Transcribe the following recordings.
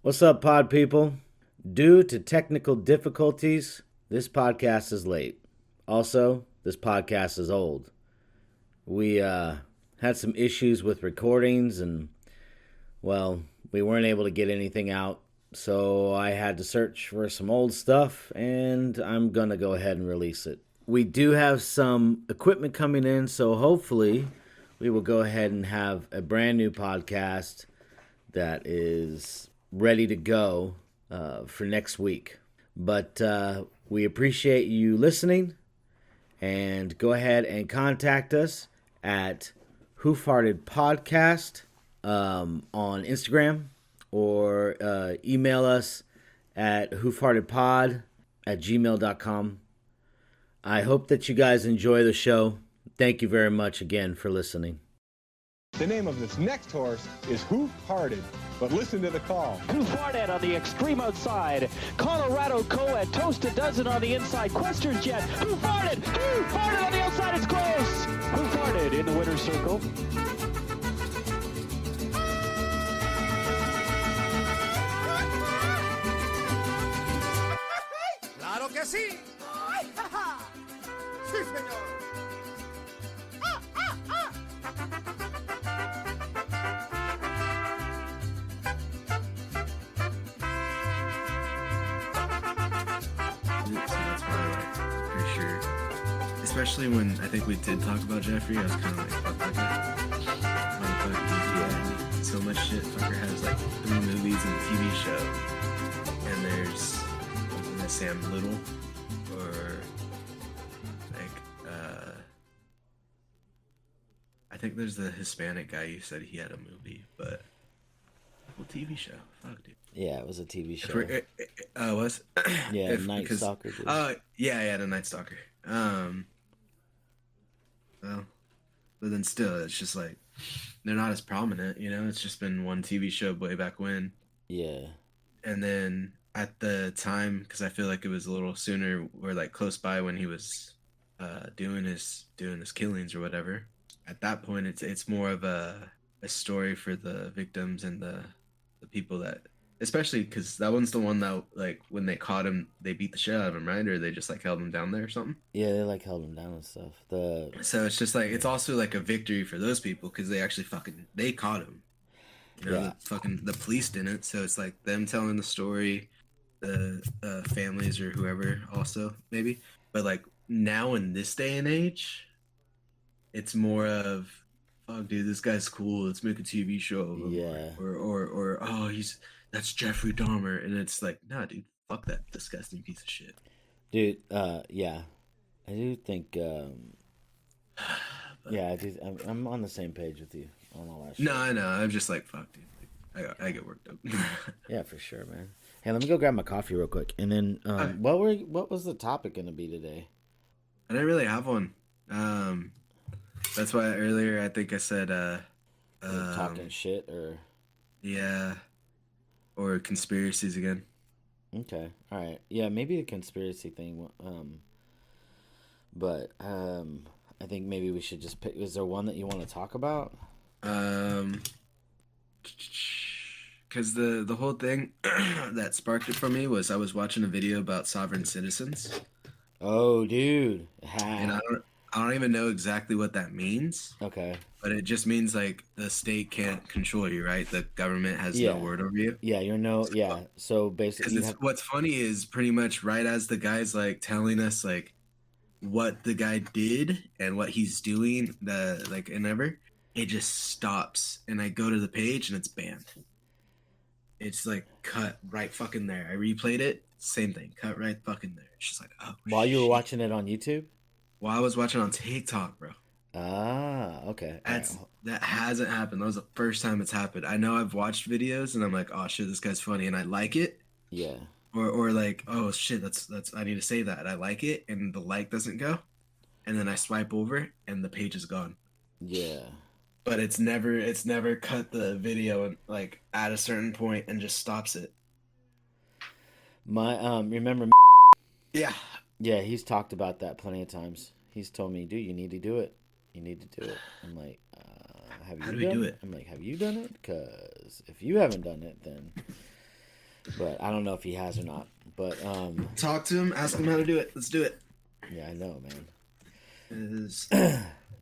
What's up, pod people? Due to technical difficulties, this podcast is late. Also, this podcast is old. We had some issues with recordings and, well, we weren't able to get anything out. So I had to search for some old stuff and I'm going to go ahead and release it. We do have some equipment coming in, so hopefully we will go ahead and have a brand new podcast that is ready to go for next week. But we appreciate you listening, and go ahead and contact us at Who Farted Podcast on Instagram, or email us at whofartedpod@gmail.com. I hope that you guys enjoy the show. Thank you very much again for listening. The name of this next horse is Who Farted, but listen to the call. Who Farted on the extreme outside. Colorado Co-Ed, Toast a Dozen on the inside. Questers Jet, Who Farted? Who Farted on the outside? It's close. Who Farted in the winner's circle? ¡Claro que sí! ¡Ay, ja, ja! ¡Sí, señor! ¡Ah, ah, ah! So that's why, like, for sure. Especially when I think we did talk about Jeffrey, I was kind of like, fuck that guy. Motherfucker, yeah. So much shit. Fucker has like 3 movies and a TV show. And there's, I'm gonna say I'm little, or like, I think there's the Hispanic guy you said he had a movie, but well, TV show. Fuck, dude. Yeah, it was a TV show. Was? Yeah, Night Stalker. Yeah, the Night Stalker. Well, but then still, it's just like they're not as prominent, you know. It's just been one TV show way back when. Yeah. And then at the time, because I feel like it was a little sooner, or like close by when he was doing his killings or whatever. At that point, it's more of a story for the victims and the people that. Especially because that one's the one that, like, when they caught him, they beat the shit out of him, right? Or they just, like, held him down there or something? Yeah, they, like, held him down and stuff. So it's just, like, it's also, like, a victory for those people because they actually they caught him. You know, Yeah. the police didn't. So it's, like, them telling the story, the families or whoever also, maybe. But, like, now in this day and age, it's more of, fuck, dude, this guy's cool. Let's make a TV show of him. Yeah. Or oh, that's Jeffrey Dahmer, and it's like, nah, dude, fuck that disgusting piece of shit. Dude, yeah. I do think, yeah, I'm on the same page with you on all that shit. No, I know. I'm just like, fuck, dude. I get worked up. Yeah, for sure, man. Hey, let me go grab my coffee real quick. And then, what was the topic going to be today? I didn't really have one. That's why earlier I think I said, talking shit, or... Yeah. Or conspiracies again. Okay, all right. Yeah, maybe the conspiracy thing. But I think maybe we should just pick. Is there one that you want to talk about? Because the whole thing that sparked it for me was I was watching a video about sovereign citizens. Oh, dude. And I don't even know exactly what that means. Okay. But it just means, like, the state can't control you, right? The government has no word over you. Yeah, So basically, what's funny is pretty much right as the guy's, like, telling us, like, what the guy did and what he's doing, it just stops. And I go to the page and it's banned. It's, like, cut right fucking there. I replayed it, same thing. Cut right fucking there. It's just like, oh, while you were watching it on YouTube? While I was watching on TikTok, bro. Ah, okay. That hasn't happened. That was the first time it's happened. I know I've watched videos and I'm like, oh shit, this guy's funny, and I like it. Yeah. Or like, oh shit, that's I need to say that. I like it, and the like doesn't go. And then I swipe over and the page is gone. Yeah. But it's never cut the video and, like, at a certain point and just stops it. My remember Yeah. Yeah, he's talked about that plenty of times. He's told me, dude, you need to do it. You need to do it. I'm like, have you done it? I'm like, have you done it? Because if you haven't done it, then but I don't know if he has or not. But Talk to him. Ask him how to do it. Let's do it. yeah, I know, man. Is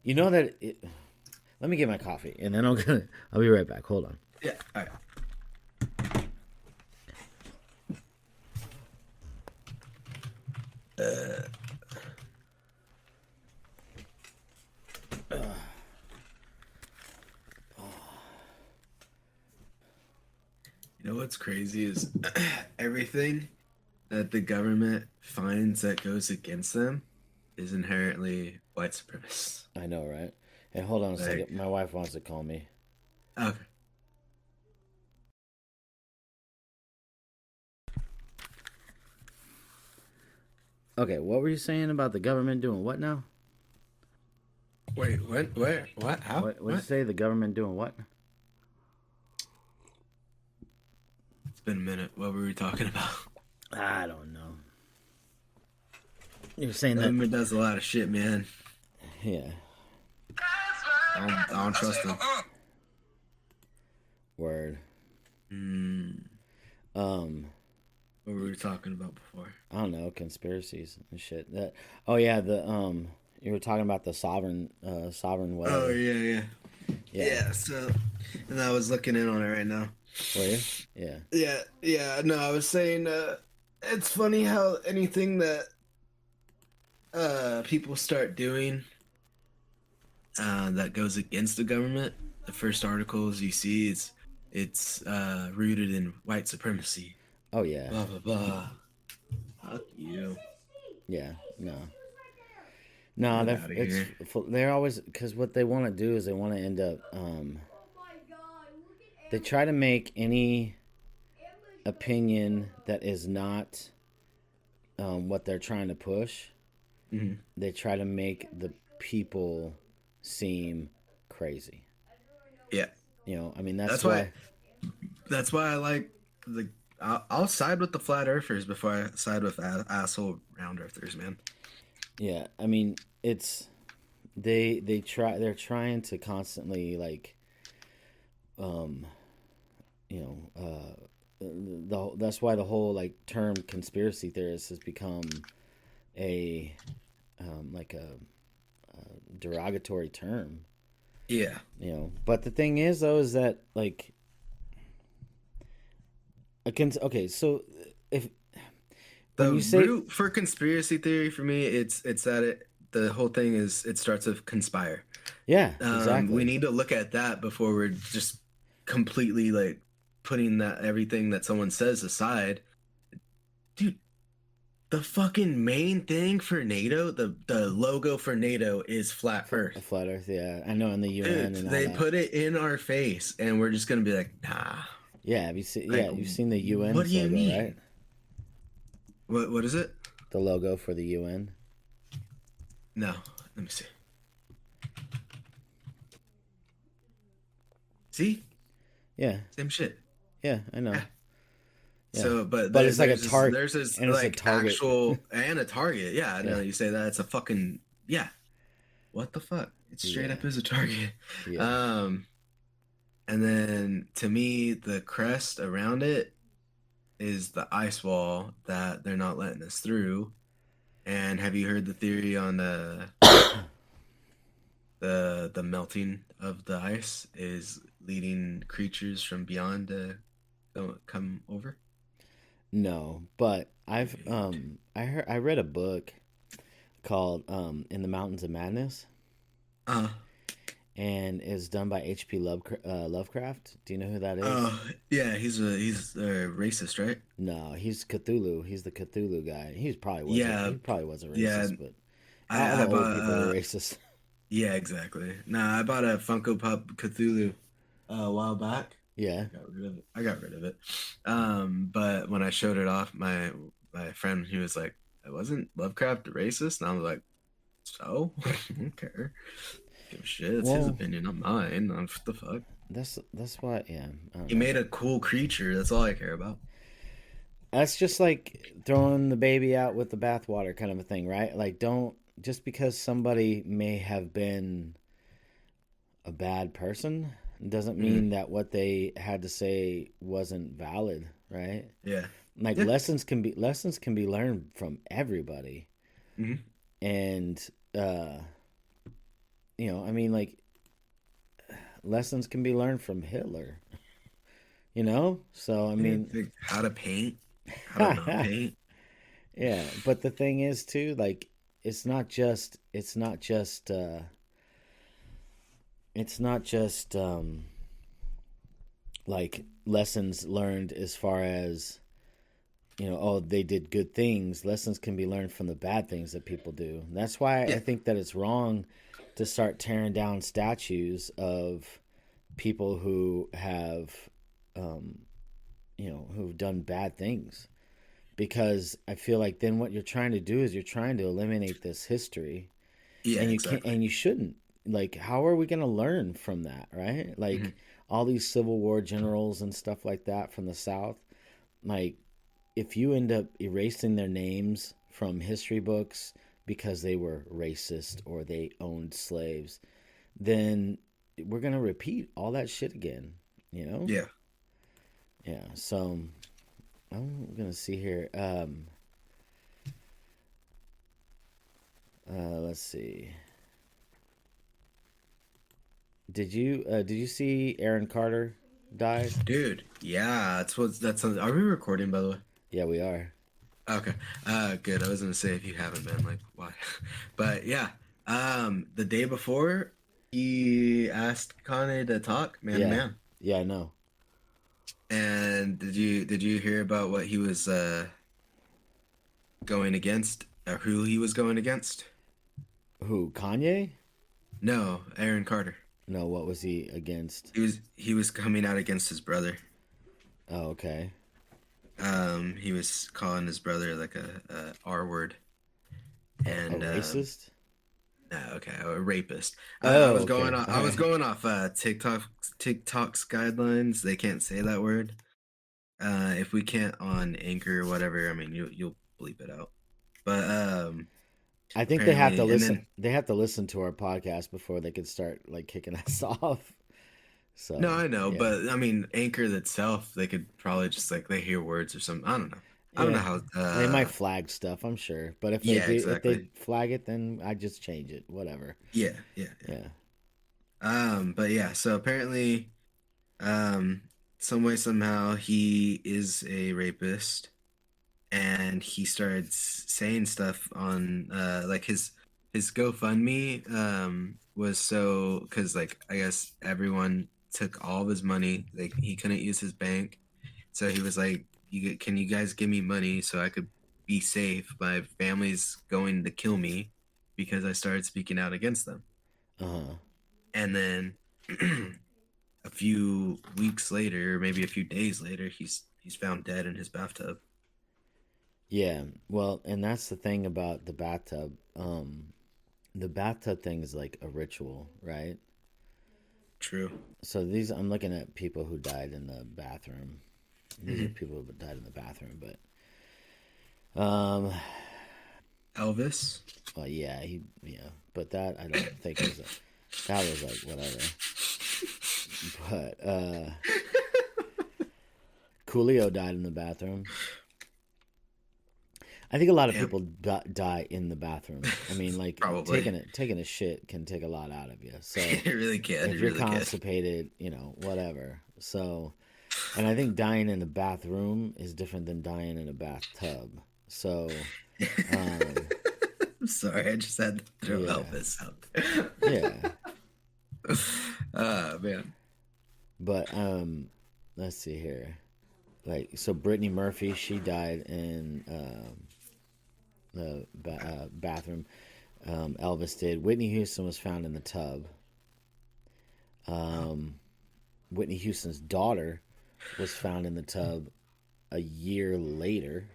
You know that. Let me get my coffee, and then I'll be right back. Hold on. yeah. All right. You know what's crazy is everything that the government finds that goes against them is inherently white supremacist. I know, right? Hey, hold on a Like- second. My wife wants to call me. Okay. Okay, what were you saying about the government doing what now? Wait, what? Where? What? How? What did you say? The government doing what? It's been a minute. What were we talking about? I don't know. You're saying The that? government does a lot of shit, man. Yeah. I don't trust them. Word. What were we talking about before? I don't know, conspiracies and shit. That. Oh yeah, you were talking about the sovereign whatever. Oh yeah. So, and I was looking in on it right now. Were you? Yeah. Yeah. No, I was saying it's funny how anything that people start doing that goes against the government, the first articles you see it's rooted in white supremacy. Oh yeah. Blah blah blah. Fuck you. Yeah. No, they're always, because what they want to do is they want to end up. They try to make any opinion that is not what they're trying to push. Mm-hmm. They try to make the people seem crazy. Yeah. You know, I mean that's why. That's why I like I'll side with the flat earthers before I side with asshole round earthers, man. Yeah, I mean they're trying to constantly like that's why the whole like term conspiracy theorist has become a like a derogatory term. Yeah. You know, but the thing is though is that like okay, so if The you say root for conspiracy theory for me, it's that the whole thing is it starts with conspire. yeah, exactly. We need to look at that before we're just completely like putting that everything that someone says aside. Dude, the fucking main thing for NATO, the logo for NATO is flat Earth. A flat Earth, yeah, I know in the UN Dude, and all they that. put it in our face, and we're just gonna be like, nah. Yeah, have you seen? Like, Yeah, you've seen the UN what do you logo, mean? right? What is it? The logo for the UN. No, let me see. See? Yeah, Same shit. yeah, I know. Yeah. Yeah. So, but it's like a target. There's this and it's a like target. actual and a target. Yeah, I know Yeah. you say that. It's a fucking yeah. What the fuck? It's straight Yeah. up is a target. Yeah. And then to me, the crest around it is the ice wall that they're not letting us through. And have you heard the theory on the melting of the ice is leading creatures from beyond to come over? No, but I read a book called In the Mountains of Madness, and it's done by H.P. Lovecraft. Do you know who that is? Oh yeah, he's a racist, right? No, he's Cthulhu. He's the Cthulhu guy. He probably was. Yeah. He probably was a racist, Yeah. but I all the old bought, people are racist. Yeah, exactly. Nah, I bought a Funko Pop Cthulhu a while back. Yeah. I got rid of it. But when I showed it off, my friend, he was like, "Wasn't Lovecraft a racist?" And I was like, "So? I don't care. Give a shit. It's his opinion, not mine. What the fuck?" That's why. Yeah. I don't He know. made a cool creature. That's all I care about. That's just like throwing the baby out with the bathwater kind of a thing, right? Like, don't, just because somebody may have been a bad person doesn't mean that what they had to say wasn't valid. right? Yeah. Like Yeah. lessons can be learned from everybody. Hmm. And I mean, like, lessons can be learned from Hitler, so I mean, Like how to paint, how to not paint. yeah, but the thing is too, like, it's not just like lessons learned as far as, oh, they did good things. Lessons can be learned from the bad things that people do. That's why Yeah. I think that it's wrong to start tearing down statues of people who have, who've done bad things. Because I feel like then what you're trying to do is you're trying to eliminate this history, Yeah, and you can't, exactly. and you shouldn't. Like, how are we going to learn from that, right? Hmm. Like, all these Civil War generals and stuff like that from the South, like, if you end up erasing their names from history books because they were racist or they owned slaves, then we're going to repeat all that shit again, you know? Yeah. Yeah, so I'm going to see here. Let's see. Did you see Aaron Carter died? Dude, yeah, are we recording, by the way? Yeah, we are. Okay. Good. I was gonna say if you haven't been, like, why? But yeah. The day before he asked Kanye to talk man to Yeah, man. yeah, I know. And did you hear about what he was going against, or who he was going against? Who, Kanye? No, Aaron Carter. No, what was he against? He was coming out against his brother. Oh, okay. He was calling his brother like a R word. A And racist? no, okay, a rapist. I Oh, was going okay. off. All I was right. going off TikTok's guidelines. They can't say that word. If we can't on Anchor or whatever, I mean, you'll bleep it out. But I think they have to apparently, and listen. then They have to listen to our podcast before they can start like kicking us off. no, So I know, yeah, but I mean, Anchor itself, they could probably just like they hear words or something. I don't know. I don't know yeah. how. They might flag stuff, I'm sure. But Yeah, if they exactly. flag it, then I just change it. Whatever. Yeah, yeah, yeah. Yeah. But yeah. So apparently, um, some way somehow he is a rapist, and he started saying stuff on like his GoFundMe was so because like I guess everyone took all of his money, like he couldn't use his bank, so he was like, can you guys give me money so I could be safe? My family's going to kill me because I started speaking out against them. Uh huh. And then a few weeks later, maybe a few days later, he's found dead in his bathtub. Yeah. Well, and that's the thing about the bathtub. The bathtub thing is like a ritual, right? True. So I'm looking at people who died in the bathroom. These are Hmm. people who died in the bathroom, but Elvis. well, yeah, but that I don't think that was like whatever. But Coolio died in the bathroom. I think a lot of Damn. people die in the bathroom. I mean, like Probably. taking a shit can take a lot out of you. So It really can. if It you're really can. constipated, whatever. So, and I think dying in the bathroom is different than dying in a bathtub. So, um, I'm sorry, I just had to throw yeah, Elvis out there. yeah. Ah, man. But let's see here. Like, so Brittany Murphy, she died in the bathroom. Elvis did. Whitney Houston was found in the tub. Whitney Houston's daughter was found in the tub a year later.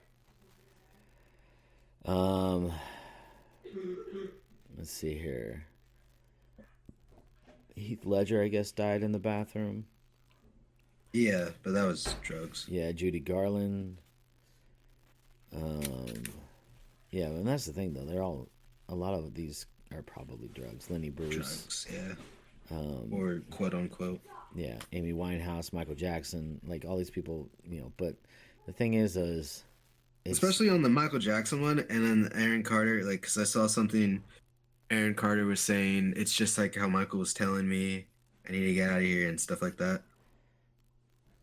Let's see here. Heath Ledger, I guess, died in the bathroom. Yeah, but that was drugs. Yeah, Judy Garland. Um, yeah, and that's the thing, though. A lot of these are probably drugs. Lenny Bruce. Drugs, yeah. Or quote unquote. Yeah, Amy Winehouse, Michael Jackson, like all these people, but The thing is it's, especially on the Michael Jackson one and then Aaron Carter, like, because I saw something Aaron Carter was saying, it's just like how Michael was telling me I need to get out of here and stuff like that.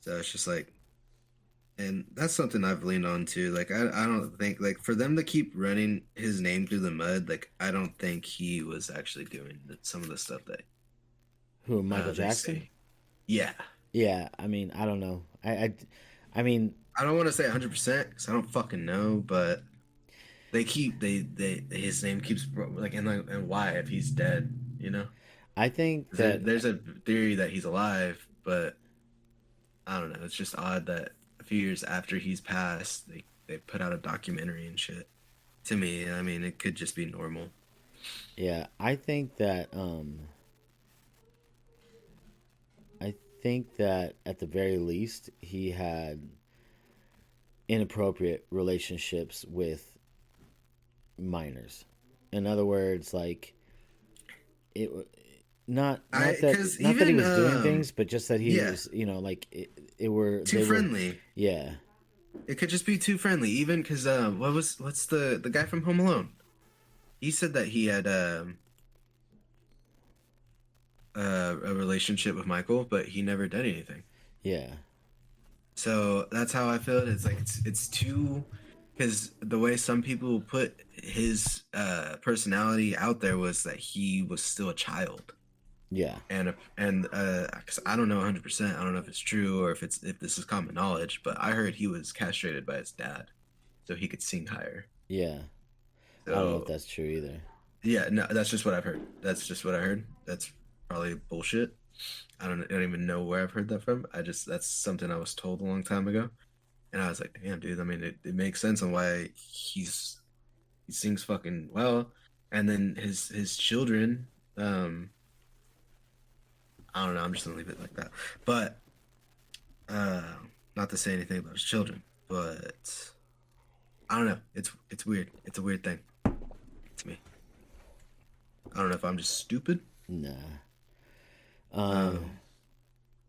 So it's just like, and that's something I've leaned on too. Like, I don't think, like, for them to keep running his name through the mud, like, I don't think he was actually doing some of the stuff that who, Michael they Jackson? say. Yeah. Yeah, I mean, I don't know. I mean, I don't want to say 100% because I don't fucking know, but they keep his name keeps like, and why if he's dead, you know? I think that There's a theory that he's alive, but I don't know. It's just odd that a few years after he's passed, they put out a documentary and shit. To me, I mean, it could just be normal. yeah, I think that at the very least he had inappropriate relationships with minors. In other words, like it not Because that he even was doing things, but just that he yeah, was, like it were too they were friendly. yeah. It could just be too friendly. Even because what's the guy from Home Alone? He said that he had a relationship with Michael, but he never did anything. Yeah. So that's how I feel. It's like it's too, because the way some people put his personality out there was that he was still a child, Yeah. and because I don't know 100%. I don't know if it's true or if this is common knowledge, but I heard he was castrated by his dad, so he could sing higher. Yeah. I don't know if So that's true either. yeah, no, that's just what I've heard. That's just what I heard. That's probably bullshit. I don't even know where I've heard that from. That's something I was told a long time ago, and I was like, damn, dude. I mean, it makes sense on why he sings fucking well, and then his children. I don't know. I'm just gonna leave it like that. But not to say anything about his children, but I don't know. It's weird. It's a weird thing to me. I don't know if I'm just stupid. Nah.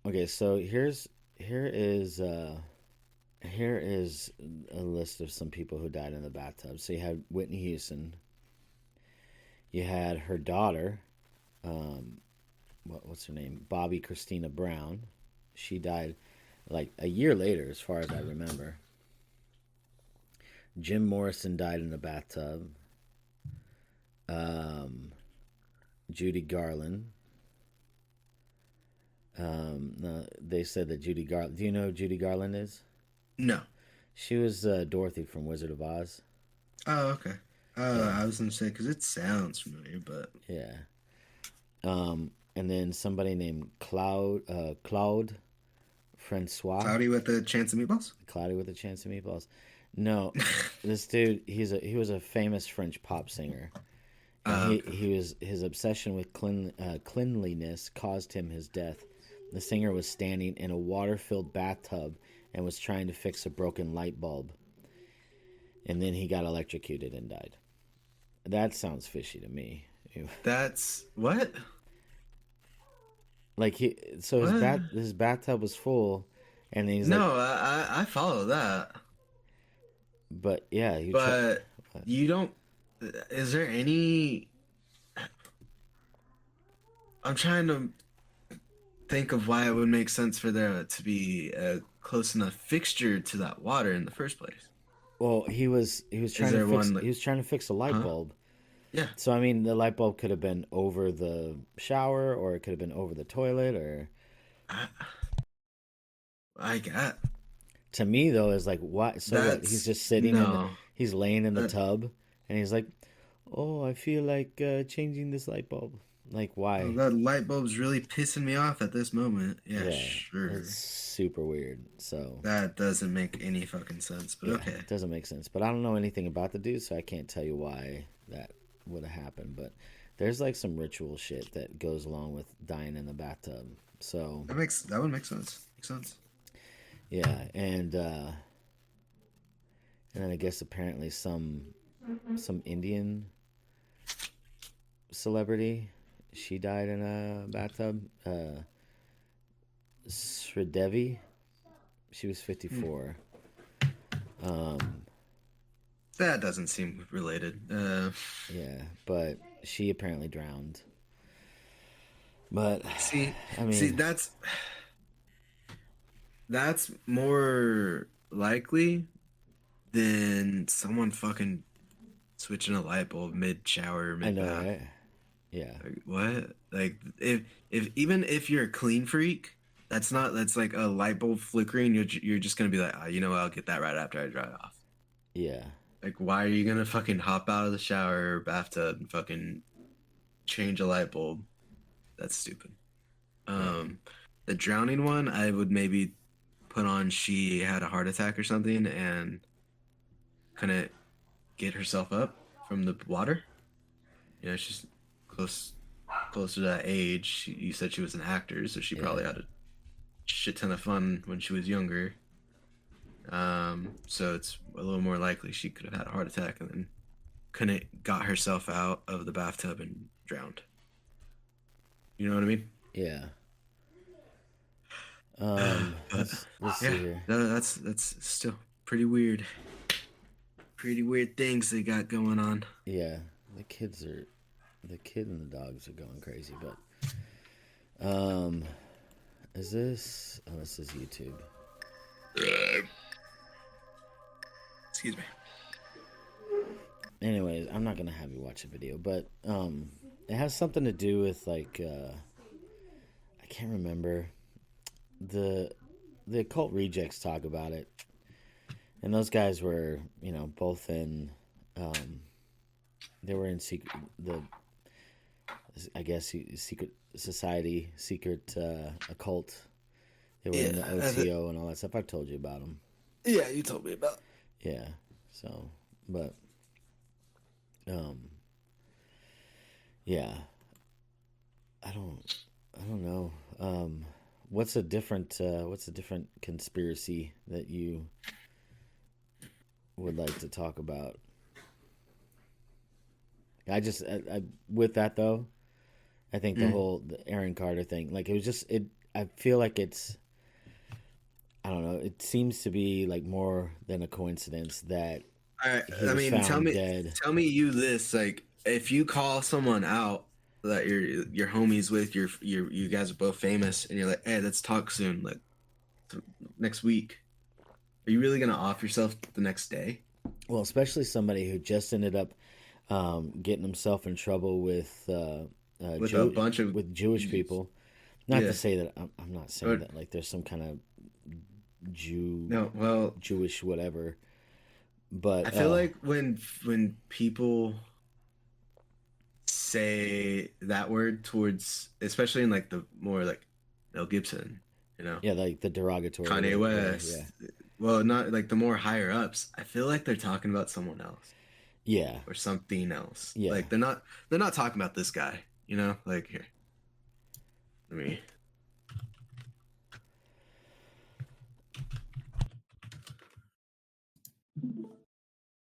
Okay, so here is a list of some people who died in the bathtub. So you had Whitney Houston. You had her daughter, what's her name? Bobby Christina Brown. She died like a year later, as far as I remember. Jim Morrison died in the bathtub. Judy Garland. No, they said that Judy Garland. Do you know who Judy Garland is? No. She was Dorothy from Wizard of Oz. Oh, okay. I was gonna say because it sounds familiar, but Yeah. And then somebody named Claude Francois. Cloudy with a Chance of Meatballs. Cloudy with a Chance of Meatballs. No, this dude. He was a famous French pop singer. And his obsession with cleanliness caused him his death. The singer was standing in a water-filled bathtub and was trying to fix a broken light bulb. And then he got electrocuted and died. That sounds fishy to me. That's what? Like his bathtub was full, and he's No, like, I follow that. but yeah, But you don't. Is there any? I'm trying to think of why it would make sense for there to be a close enough fixture to that water in the first place. well, he was trying there to fix one, like- he was trying to fix a light bulb. Yeah. So I mean, the light bulb could have been over the shower, or it could have been over the toilet, or. I get. To me though, is like what? So what? He's just sitting he's laying in the tub, and he's like, "Oh, I feel like changing this light bulb." Like, why? Oh, that light bulb's really pissing me off at this moment. Yeah, sure. It's super weird. So That doesn't make any fucking sense, but okay. it doesn't make sense. But I don't know anything about the dude, so I can't tell you why that would have happened. But there's like some ritual shit that goes along with dying in the bathtub. So That would make sense. Makes sense. yeah, and then I guess apparently some Indian celebrity, she died in a bathtub. Sridevi, she was 54. That doesn't seem related. Yeah, but she apparently drowned. But See, I see, mean, that's more likely than someone fucking switching a light bulb mid shower, I mid know, bath. right? Yeah, Like, what? Like, if even if you're a clean freak, that's like a light bulb flickering. You're just gonna be like, oh, you know what? I'll get that right after I dry off. yeah, Like, why are you gonna fucking hop out of the shower or bathtub and fucking change a light bulb? That's stupid. Um, the drowning one, I would maybe put on she had a heart attack or something and couldn't get herself up from the water. You know, she's closer to that age. You said she was an actor, so she probably yeah, had a shit ton of fun when she was younger. So it's a little more likely she could have had a heart attack and then couldn't got herself out of the bathtub and drowned. You know what I mean? yeah. But Let's yeah, see here. that's still pretty weird. Pretty weird things they got going on. Yeah, the kid and the dogs are going crazy. But is this? Oh, this is YouTube. Excuse me. Anyways, I'm not gonna have you watch a video, but it has something to do with like I can't remember. The occult rejects talk about it, and those guys were, both in they were in secret, I guess secret society, secret occult. They were in the OTO and all that stuff. I've told you about them. Yeah, you told me about. Yeah. So, but yeah, I don't know. What's a different conspiracy that you would like to talk about? I with that though, I think the Aaron Carter thing, like it was just it. I feel like it's, I don't know. It seems to be like more than a coincidence that he was found dead. Tell me you this, like, if you call someone out that your homies with, you guys are both famous, and you're like, hey, let's talk soon, like next week. Are you really gonna off yourself the next day? Well, especially somebody who just ended up getting himself in trouble with A bunch of with Jewish people. Not Yeah. to say that I'm not saying that like there's some kind of Jewish whatever, but I feel like when people say that word towards, especially in like the more like Mel Gibson, yeah, like the derogatory Kanye whatever, West, yeah, well, not like the more higher ups, I feel like they're talking about someone else yeah, or something else. Yeah. Like they're not talking about this guy, like here. Let me.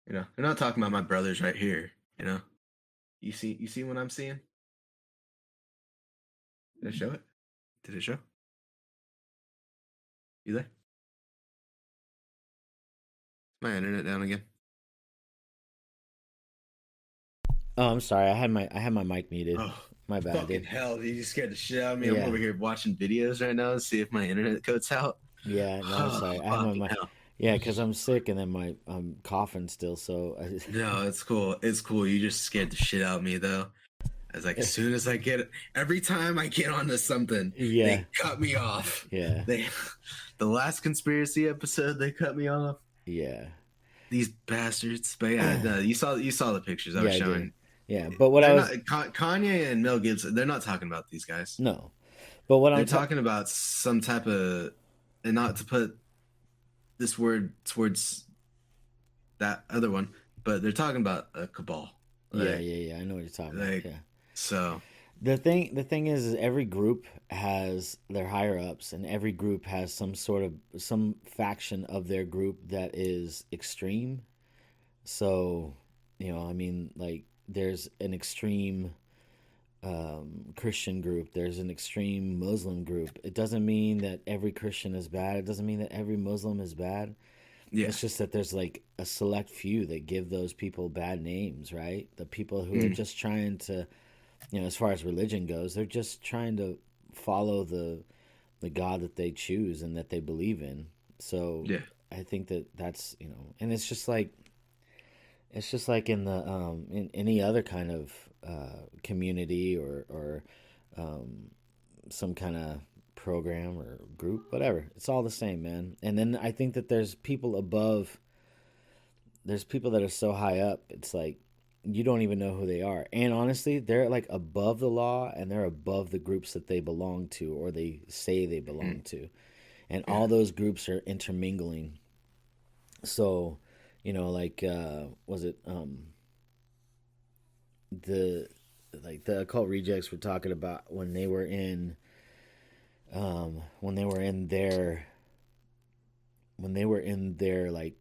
They're not talking about my brothers right here, You see what I'm seeing? Did I show it? Did it show? You there? Is my internet down again? Oh, I'm sorry. I had my mic muted. Oh, My bad, fucking dude. hell, dude, you scared the shit out of me. Yeah. I'm over here watching videos right now to see if my internet goes out. Yeah, no, sorry. I have my Fucking mic. hell. Yeah, because I'm sick and then I'm coughing still. So No, it's cool. It's cool. You just scared the shit out of me, though. I was like, as soon as every time I get onto something, Yeah. they cut me off. yeah, The last conspiracy episode, they cut me off. yeah, These bastards. But yeah, no, you saw the pictures I was Yeah, I did. showing. yeah. But what I was Kanye and Mel Gibson, they're not talking about these guys. no, but what They're I'm talking about some type of, and not to put this word towards that other one, but they're talking about a cabal. yeah. I know what you're talking about. like- Yeah. So The thing is every group has their higher ups, and every group has some faction of their group that is extreme. So, I mean, like there's an extreme Christian group, there's an extreme Muslim group. It doesn't mean that every Christian is bad. It doesn't mean that every Muslim is bad. Yeah. It's just that there's like a select few that give those people bad names, right? The people who are just trying to, as far as religion goes, they're just trying to follow the God that they choose and that they believe in. So Yeah. I think that that's, and it's just like in the in any other kind of community or some kind of program or group, whatever. It's all the same, man. And then I think that there's people above. There's people that are so high up. It's like you don't even know who they are. And honestly, they're like above the law and they're above the groups that they belong to or they say they belong to. And all those groups are intermingling. So, like was it the occult rejects were talking about when they were in their like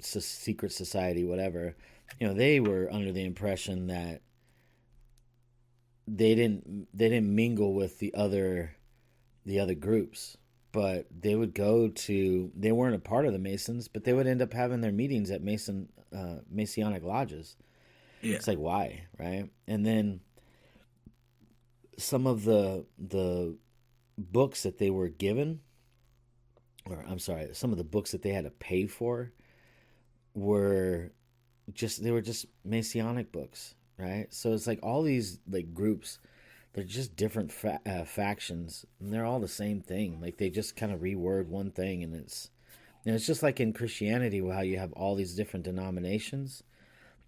secret society, whatever. They were under the impression that they didn't mingle with the other groups, but they weren't a part of the Masons, but they would end up having their meetings at Masonic lodges. Yeah. It's like, why, right? And then some of the books that they were given, or I'm sorry, some of the books that they had to pay for were just Masonic books, right? So it's like all these like groups, they're just different factions, and they're all the same thing. Like they just kind of reword one thing, and it's just like in Christianity, how you have all these different denominations,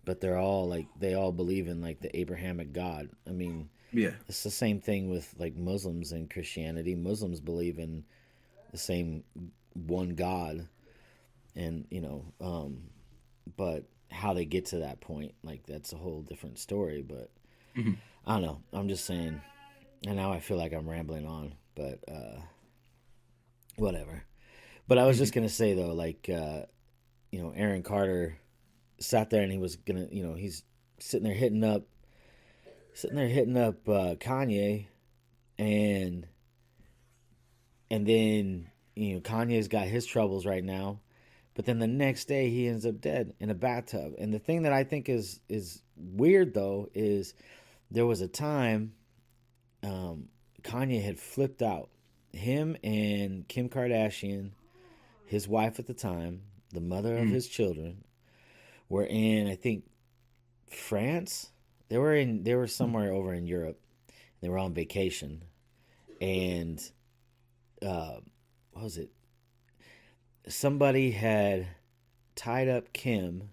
but they're all like they all believe in like the Abrahamic God. I mean, Yeah. it's the same thing with like Muslims and Christianity. Muslims believe in the same one God, and but how they get to that point, like that's a whole different story. But I don't know. I'm just saying, and now I feel like I'm rambling on, but whatever. But I was just gonna say though, like Aaron Carter sat there and he was gonna, he's sitting there hitting up Kanye, and then Kanye's got his troubles right now, but then the next day he ends up dead in a bathtub. And the thing that I think is weird though is there was a time Kanye had flipped out. Him and Kim Kardashian, his wife at the time, the mother of his children, were in, I think, France. They were somewhere over in Europe. They were on vacation, and what was it? Somebody had tied up Kim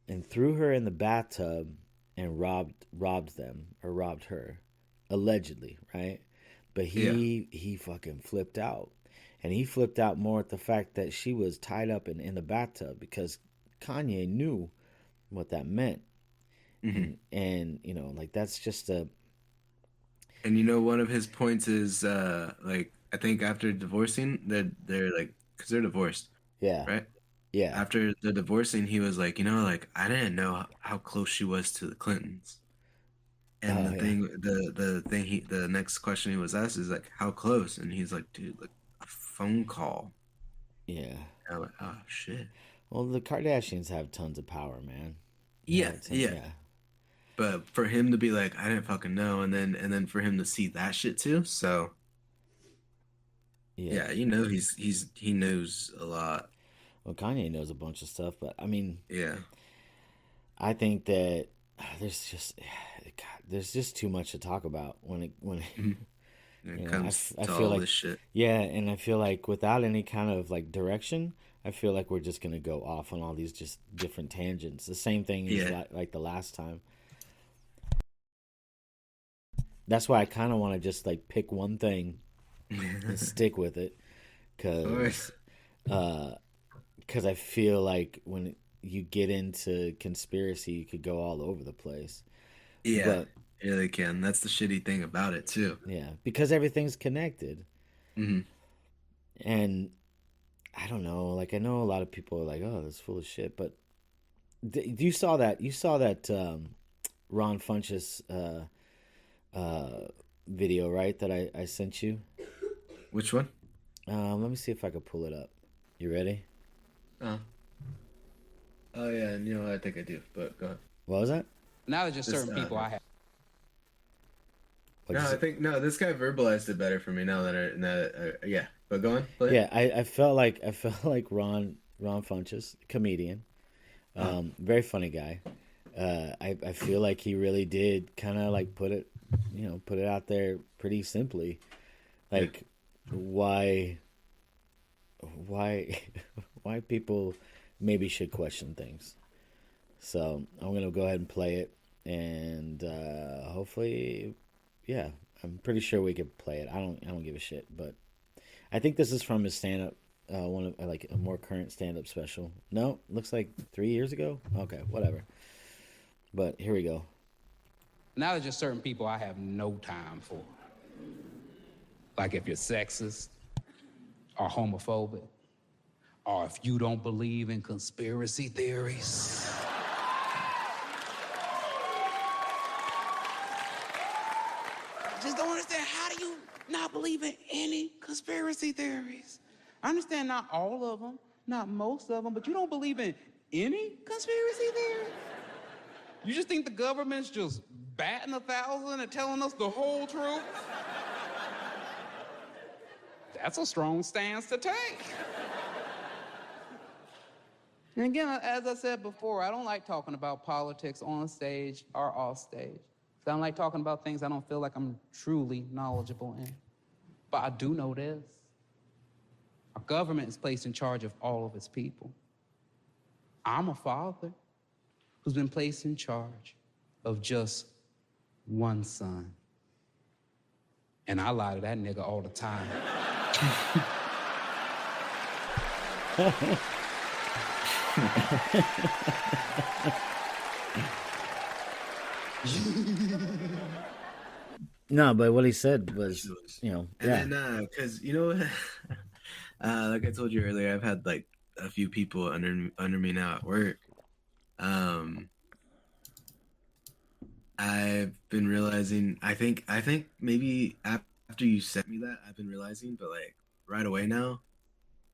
and threw her in the bathtub and robbed them or robbed her, allegedly, right? But he fucking flipped out, and he flipped out more at the fact that she was tied up in the bathtub because Kanye knew what that meant. And like that's just a. And one of his points is like I think after divorcing, they're like because they're divorced, Yeah. right? Yeah. After the divorcing, he was like, like I didn't know how close she was to the Clintons. And the next question he was asked is like, how close? And he's like, dude, like a phone call. Yeah. And I'm like, oh shit. Well, the Kardashians have tons of power, man. Yeah. But for him to be like, I didn't fucking know, and then for him to see that shit too, so yeah, he knows a lot. Well, Kanye knows a bunch of stuff, but I mean, Yeah. I think that there's just too much to talk about when it It comes I to feel all like this shit. yeah, and I feel like without any kind of like direction, I feel like we're just gonna go off on all these just different tangents. The same thing as like the last time. That's why I kind of want to just like pick one thing and stick with it, because I feel like when you get into conspiracy, you could go all over the place. Yeah, But yeah, they can. That's the shitty thing about it too. yeah, because everything's connected. hmm And I don't know, like I know a lot of people are like, "Oh, that's full of shit," but you saw that Ron Funches video, right? That I sent you. Which one? Let me see if I could pull it up. You ready? Oh. Oh yeah, and you know I think I do, but go ahead. What was that? Now there's just certain people I have. What'd No, you I say? think no. This guy verbalized it better for me now that yeah. But go on. Play. Yeah, I felt like Ron Funches, comedian, very funny guy. I feel like he really did kind of like put it out there pretty simply, like why why people maybe should question things. So I'm gonna go ahead and play it, and hopefully, yeah, I'm pretty sure we could play it. I don't give a shit, but I think this is from his stand up, one of like a more current stand up special. No, looks like 3 years ago. Okay, whatever. But here we go. Now there's just certain people I have no time for. Like if you're sexist or homophobic, or if you don't believe in conspiracy theories. Just don't understand, how do you not believe in any conspiracy theories? I understand not all of them, not most of them, but you don't believe in any conspiracy theories? You just think the government's just batting 1,000 and telling us the whole truth? That's a strong stance to take. And again, as I said before, I don't like talking about politics on stage or off stage. I don't like talking about things I don't feel like I'm truly knowledgeable in. But I do know this. Our government is placed in charge of all of its people. I'm a father who's been placed in charge of just one son. And I lie to that nigga all the time. No, but what he said was, And yeah, then, cause you know, like I told you earlier, I've had like a few people under me now at work. I've been realizing. I think maybe after you sent me that, I've been realizing, but like right away now,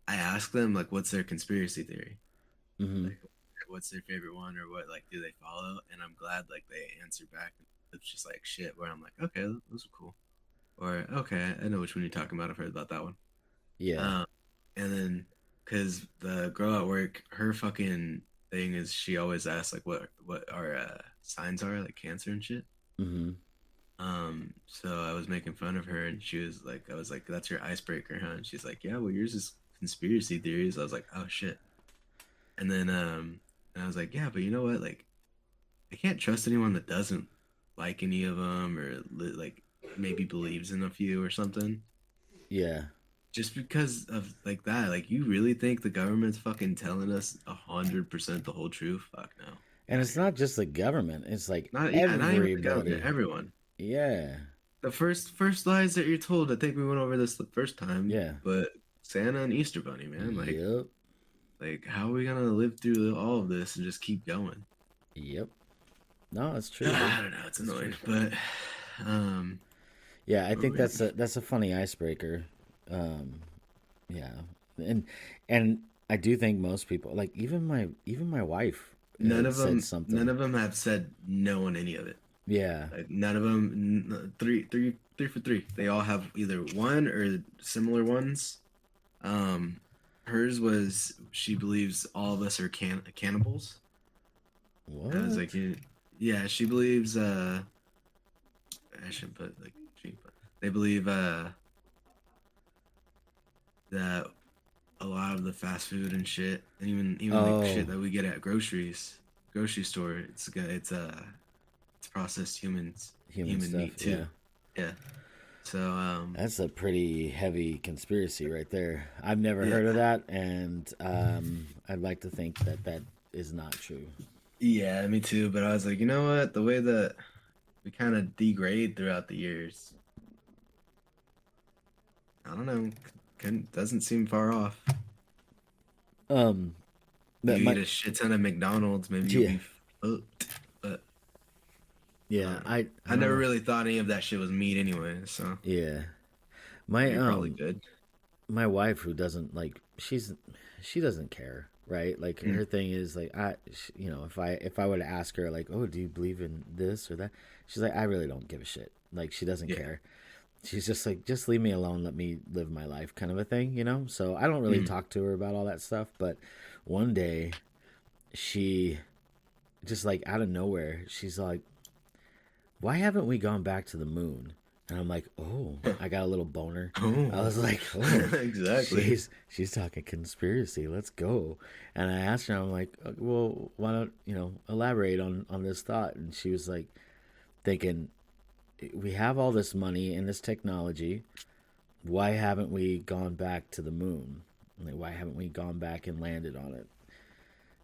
I ask them like, what's their conspiracy theory? hmm Like, what's their favorite one, or what like do they follow? And I'm glad like they answer back. It's just like shit where I'm like, okay, those are cool, or okay, I know which one you're talking about. I've heard about that one. yeah, And then because the girl at work, her fucking thing is she always asks like what our signs are, like cancer and shit. hmm So I was making fun of her, and she was like, I was like, that's your icebreaker, huh? And she's like, yeah, well, yours is conspiracy theories. I was like, oh shit. And then and I was like, yeah, but you know what? Like, I can't trust anyone that doesn't like any of them, or like maybe believes in a few or something. yeah. Just because of like that. Like, you really think the government's fucking telling us 100% the whole truth? Fuck no. And it's not just the government; it's like Not even the everybody. government. Everyone. Yeah, The first lies that you're told. I think we went over this the first time. Yeah. But Santa and Easter Bunny, man. Like, yep, like how are we gonna live through all of this and just keep going? yep. No, it's true. I don't know. It's annoying, but Yeah, I think that's a funny icebreaker. Yeah, and I do think most people, like even my wife, none of said them something. none of them have said no on any of it. Yeah, Like, none of them. Three for three. They all have either one or similar ones. Hers was she believes all of us are cannibals. what? I was like, yeah, she believes. I shouldn't put like she, but they believe that a lot of the fast food and shit, and even like shit that we get at grocery store, it's processed human Stuff, meat too. Yeah. So That's a pretty heavy conspiracy right there. I've never heard of that, and I'd like to think that is not true. yeah, me too. But I was like, you know what? The way that we kind of degrade throughout the years, I don't know, doesn't seem far off. But You eat a shit ton of McDonald's, maybe you'll be fucked. But yeah, I never really thought any of that shit was meat anyway. So yeah, my you're probably good. my wife, who doesn't like, she doesn't care right? Like her thing is like, if I were to ask her like, oh, do you believe in this or that? She's like, I really don't give a shit. Like she doesn't care. She's just like, just leave me alone, let me live my life, kind of a thing, you know. So I don't really talk to her about all that stuff. But one day, she just like out of nowhere, she's like, why haven't we gone back to the moon? And I'm like, oh, I got a little boner. Oh. I was like, oh, Exactly. She's talking conspiracy. Let's go. And I asked her, I'm like, well, why don't elaborate on this thought? And she was like, thinking, we have all this money and this technology. Why haven't we gone back to the moon? Like, why haven't we gone back and landed on it?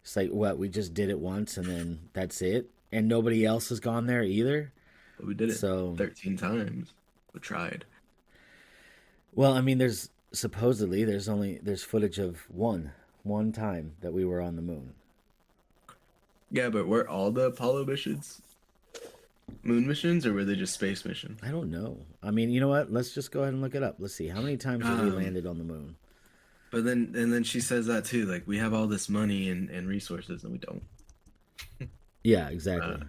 It's like, what? We just did it once and then that's it, and nobody else has gone there either. But we did it So 13 times. We tried. well, I mean, there's supposedly there's footage of one time that we were on the moon. Yeah, but were all the Apollo missions moon missions, or were they just space missions? I don't know. I mean, you know what? Let's just go ahead and look it up. Let's see how many times have we landed on the moon. But then she says that too, like we have all this money and resources, and we don't. Yeah, exactly.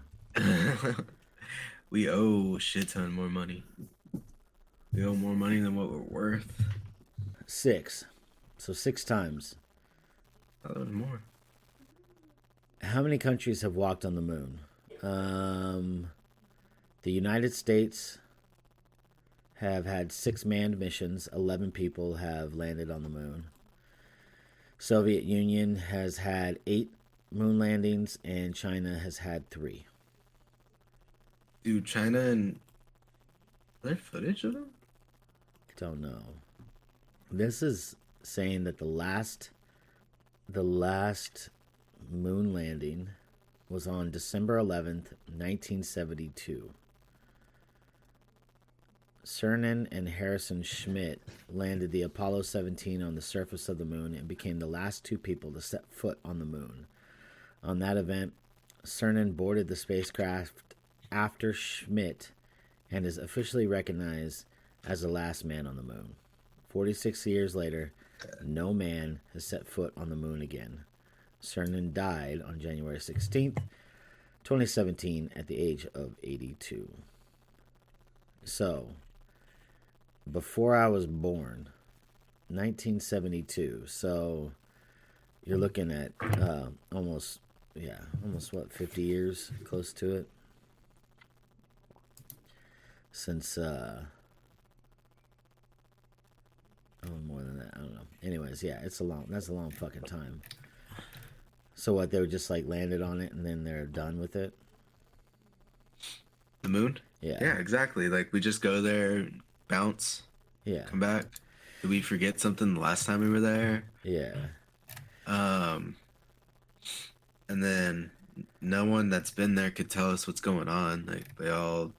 We owe a shit ton more money. We owe more money than what we're worth. 6. So 6 times. I thought it was more. How many countries have walked on the moon? The United States have had 6 manned missions. 11 people have landed on the moon. Soviet Union has had 8 moon landings, and China has had 3. Dude, China and... Are there footage of them? Don't know. This is saying that the last moon landing was on December 11th, 1972. Cernan and Harrison Schmitt landed the Apollo 17 on the surface of the moon and became the last 2 people to set foot on the moon. On that event, Cernan boarded the spacecraft after Schmitt and is officially recognized as the last man on the moon. 46 years later, no man has set foot on the moon again. Cernan died on January 16th, 2017 at the age of 82. So, before I was born, 1972. So, you're looking at almost 50 years, close to it. Since, more than that, I don't know. Anyways, yeah, that's a long fucking time. So what, they were just like landed on it and then they're done with it? The moon? Yeah. Yeah, exactly. Like we just go there, bounce, Yeah. come back. Did we forget something the last time we were there? Yeah. And then no one that's been there could tell us what's going on. Like they're all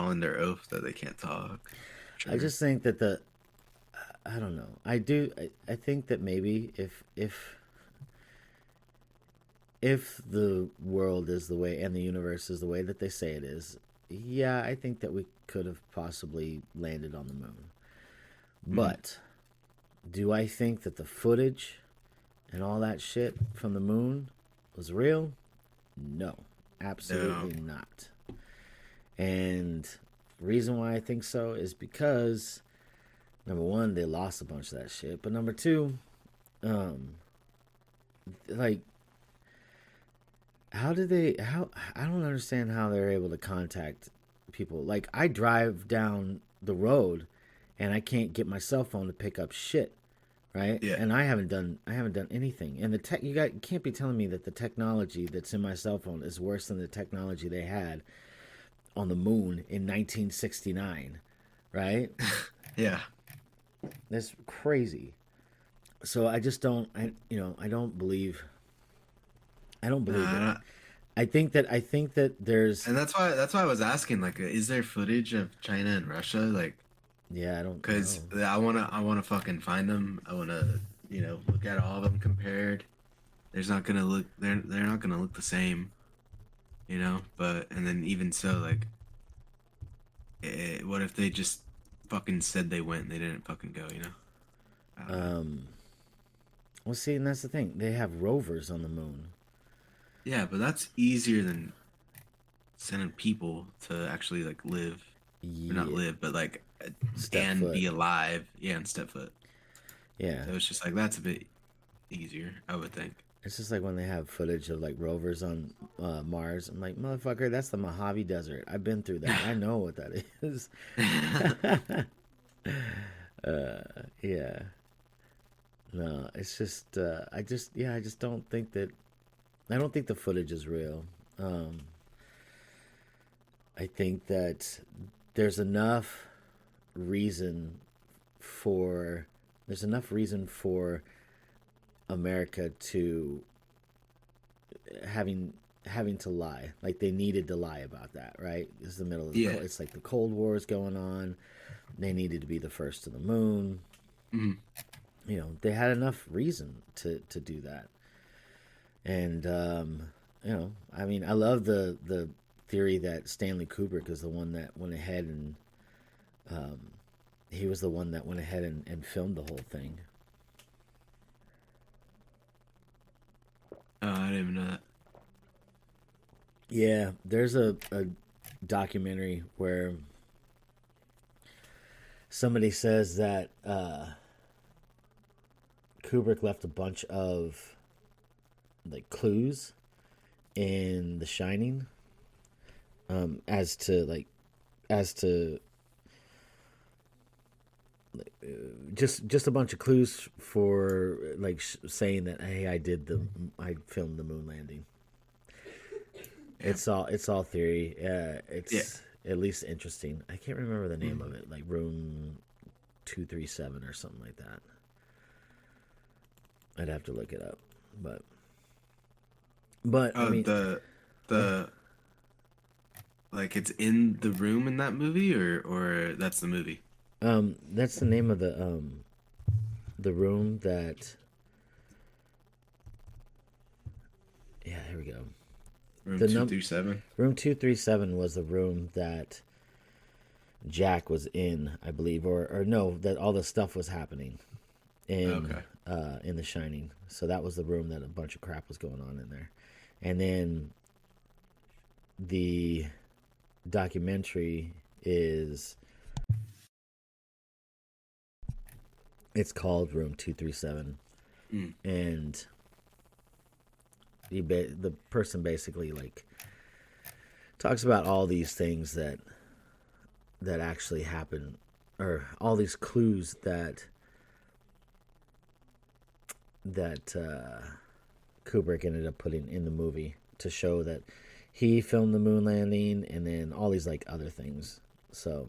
under oath that they can't talk. Sure. I just think that I don't know. I think that maybe if the world is the way and the universe is the way that they say it is, yeah, I think that we could have possibly landed on the moon. But do I think that the footage and all that shit from the moon was real? No, absolutely not. And the reason why I think so is because, number one, they lost a bunch of that shit. But number two, like, I don't understand how they're able to contact people. Like, I drive down the road and I can't get my cell phone to pick up shit, right? Yeah. And I haven't done anything. And you can't be telling me that the technology that's in my cell phone is worse than the technology they had on the moon in 1969, right? Yeah. That's crazy. So I just don't believe it. I think that there's, And that's why I was asking, like, is there footage of China and Russia? Like, yeah, I don't, because know. I wanna fucking find them. I wanna, look at all of them compared. They're not gonna look the same, But and then even so, like, what if they just fucking said they went and they didn't fucking go? Well, see, and that's the thing. They have rovers on the moon. Yeah, but that's easier than sending people to actually like live, or not live, but like Step and foot. be alive. Yeah, and step foot. Yeah. So it's just like that's a bit easier, I would think. It's just like when they have footage of like rovers on Mars. I'm like, motherfucker, that's the Mojave Desert. I've been through that. I know what that is. Yeah. No, it's just I just don't think that. I don't think the footage is real. I think that there's enough reason for America to having to lie. Like they needed to lie about that, right? It's the middle of the it's like the Cold War is going on. They needed to be the first to the moon. Mm-hmm. You know, they had enough reason to do that. And you know, I mean, I love the theory that Stanley Kubrick is the one that went ahead and he was the one that went ahead and filmed the whole thing. Oh, I didn't even know that. Yeah, there's a documentary where somebody says that Kubrick left a bunch of like clues in The Shining, as to just a bunch of clues for like saying that, hey, I filmed the moon landing. Yeah. It's all theory. It's at least interesting. I can't remember the name of it, like Room 237 or something like that. I'd have to look it up, but I mean the like it's in the room in that movie, or that's the movie. That's the name of the room that. Yeah, here we go. Room 237. Room 237 was the room that Jack was in, I believe, or no, that all the stuff was happening in The Shining. So that was the room that a bunch of crap was going on in there, and then the documentary is. It's called Room 237, and the person basically like talks about all these things that actually happen, or all these clues that Kubrick ended up putting in the movie to show that he filmed the moon landing, and then all these like other things. So.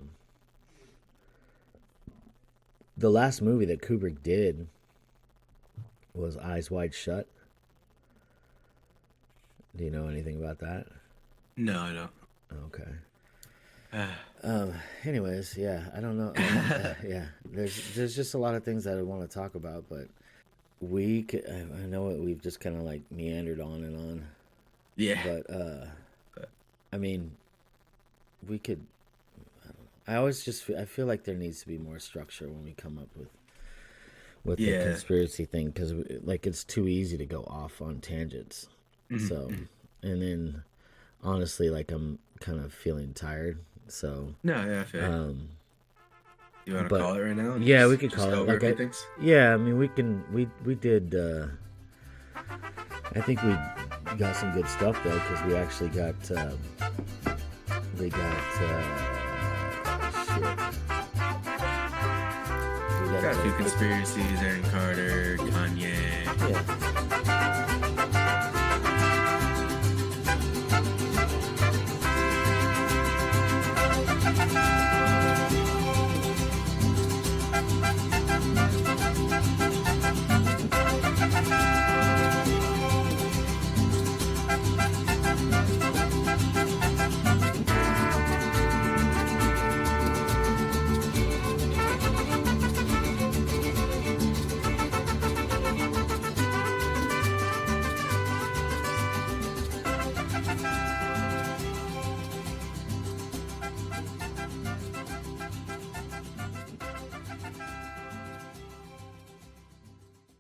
The last movie that Kubrick did was Eyes Wide Shut. Do you know anything about that? No, I don't. Okay. Anyways, yeah, I don't know. Yeah, there's just a lot of things that I want to talk about, but I know we've just kind of like meandered on and on. Yeah. But I mean, we could. I feel like there needs to be more structure when we come up with the conspiracy thing, because like it's too easy to go off on tangents. Mm-hmm. So, and then honestly, like I'm kind of feeling tired. So no, yeah, I feel you want to call it right now? Yeah, we could call it. Like I mean, we can. We did. I think we got some good stuff though, because we actually got. Got a few conspiracies, Aaron Carter, Kanye. Yeah.